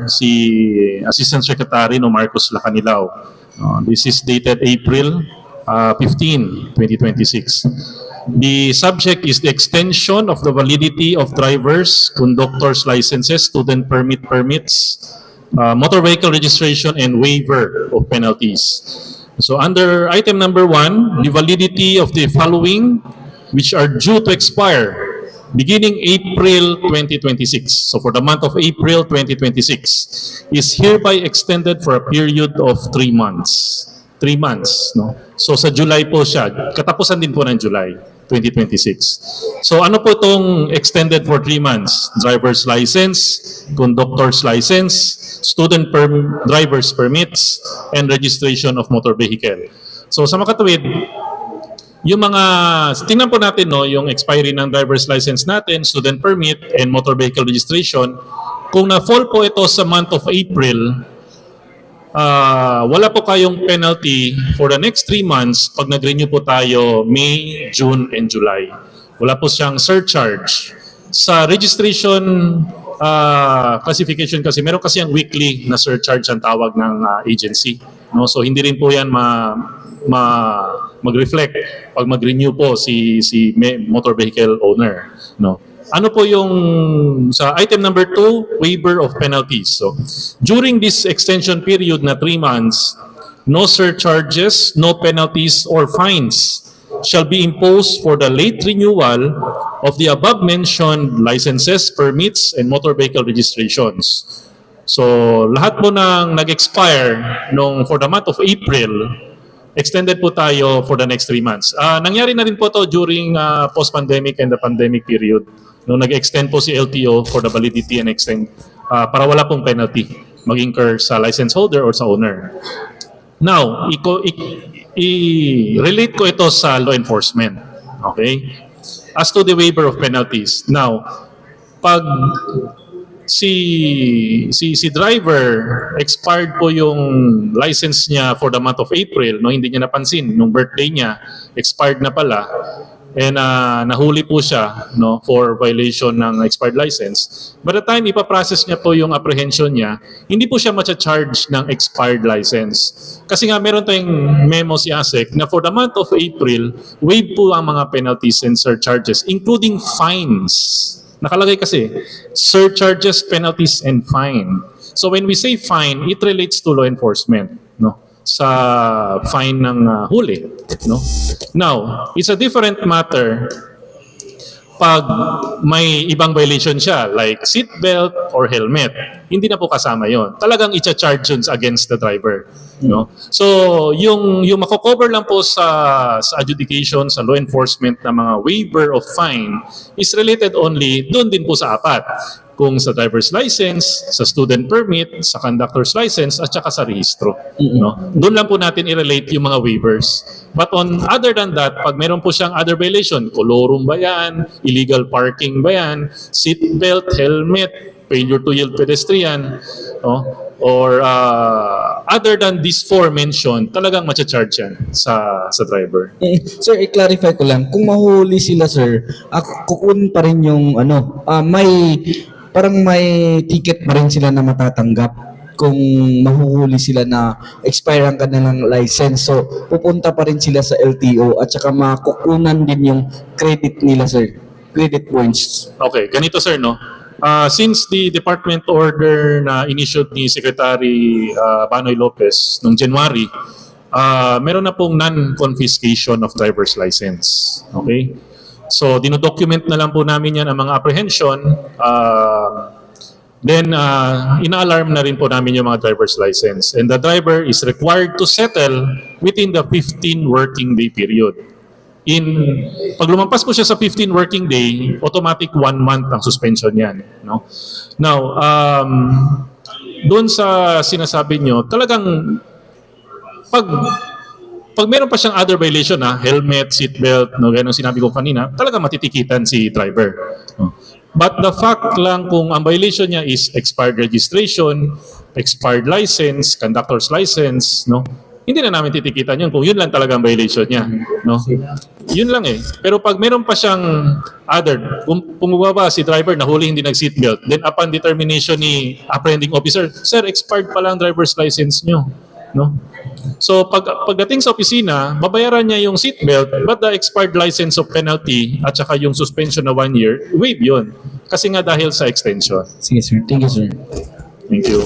si Assistant Secretary no Marcos Lacanilao. This is dated April 15, 2026. The subject is the extension of the validity of drivers, conductors licenses, student permits, motor vehicle registration, and waiver of penalties. So under item number 1, the validity of the following which are due to expire beginning April 2026. So for the month of April 2026 is hereby extended for a period of 3 months. 3 months, no? So sa July po siya, katapusan din po ng July 2026. So ano po itong extended for 3 months? Driver's license, conductor's license, driver's permits, and registration of motor vehicle. So sa makatuwid, yung mga, tingnan po natin no, yung expiry ng driver's license natin, student permit, and motor vehicle registration. Kung na-fall po ito sa month of April, wala po kayong penalty for the next 3 months pag nag-renew po tayo May, June, and July. Wala po siyang surcharge. Sa registration classification kasi, meron kasi ang weekly na surcharge ang tawag ng agency. No? So hindi rin po yan mag-reflect pag mag-renew po si motor vehicle owner, no? Ano po yung sa item number 2, waiver of penalties. So during this extension period na 3 months, no surcharges, no penalties or fines shall be imposed for the late renewal of the above mentioned licenses, permits, and motor vehicle registrations. So lahat po ng nag-expire for the month of April, extended po tayo for the next 3 months. Nangyari na rin po to during post-pandemic and the pandemic period. Nung nag-extend po si LTO for the validity and extend para wala pong penalty mag-incur sa license holder or sa owner. Now, i-relate ko ito sa law enforcement. Okay? As to the waiver of penalties. Now, pag si driver expired po yung license niya for the month of April, no, hindi niya napansin nung birthday niya, expired na pala, and nahuli po siya, no, for violation ng expired license. By the time ipaprocess niya po yung apprehension niya, hindi po siya ma-charge ng expired license. Kasi nga meron tayong memo si ASEC na for the month of April, waive po ang mga penalties and surcharges, including fines. Nakalagay kasi, surcharges, penalties, and fine. So when we say fine, it relates to law enforcement, no? Sa fine ng huli, no? Now, it's a different matter pag may ibang violation siya, like seatbelt or helmet. Hindi na po kasama yon. Talagang i-charge yun against the driver, no? So, yung mako-cover lang po sa adjudication, sa law enforcement na mga waiver of fine is related only doon din po sa apat. Kung sa driver's license, sa student permit, sa conductor's license, at saka sa rehistro. No? Doon lang po natin i-relate yung mga waivers. But other than that, pag meron po siyang other violation, kolorum ba yan, illegal parking ba yan, seatbelt, helmet, failure to yield pedestrian, no? Or other than these 4 mentioned, talagang ma-charge yan sa driver. Sir, i-clarify ko lang, kung mahuli sila, sir, kukunin pa rin yung parang may ticket pa rin sila na matatanggap kung mahuhuli sila na expire ang kanilang license. So, pupunta pa rin sila sa LTO at saka makukunan din yung credit nila, sir. Credit points. Okay, ganito sir, no? Since the department order na initiate ni Secretary Banoy Lopez noong January, meron na pong non-confiscation of driver's license. Okay? So, dinodocument na lang po namin yan ang mga apprehension. Then, ina-alarm na rin po namin yung mga driver's license. And the driver is required to settle within the 15 working day period. Pag lumampas po siya sa 15 working day, automatic 1 month ang suspension yan. No? Now, doon sa sinasabi nyo, talagang pag meron pa siyang other violation, helmet, seatbelt, no, ganun sinabi ko kanina, talaga matitikitan si driver. No? But the fact lang kung ang violation niya is expired registration, expired license, conductor's license, no, hindi na namin titikitan yun kung yun lang talaga ang violation niya. No? Yun lang eh. Pero pag meron pa siyang other, kung bumaba si driver na huli hindi nag-seatbelt, then upon determination ni apprehending officer, sir, expired pa lang driver's license nyo. No? So pagdating sa opisina, babayaran niya yung seatbelt, but the expired license of penalty at saka yung suspension na 1 year, waive yun. Kasi nga dahil sa extension. Sige sir, thank you sir. Thank you.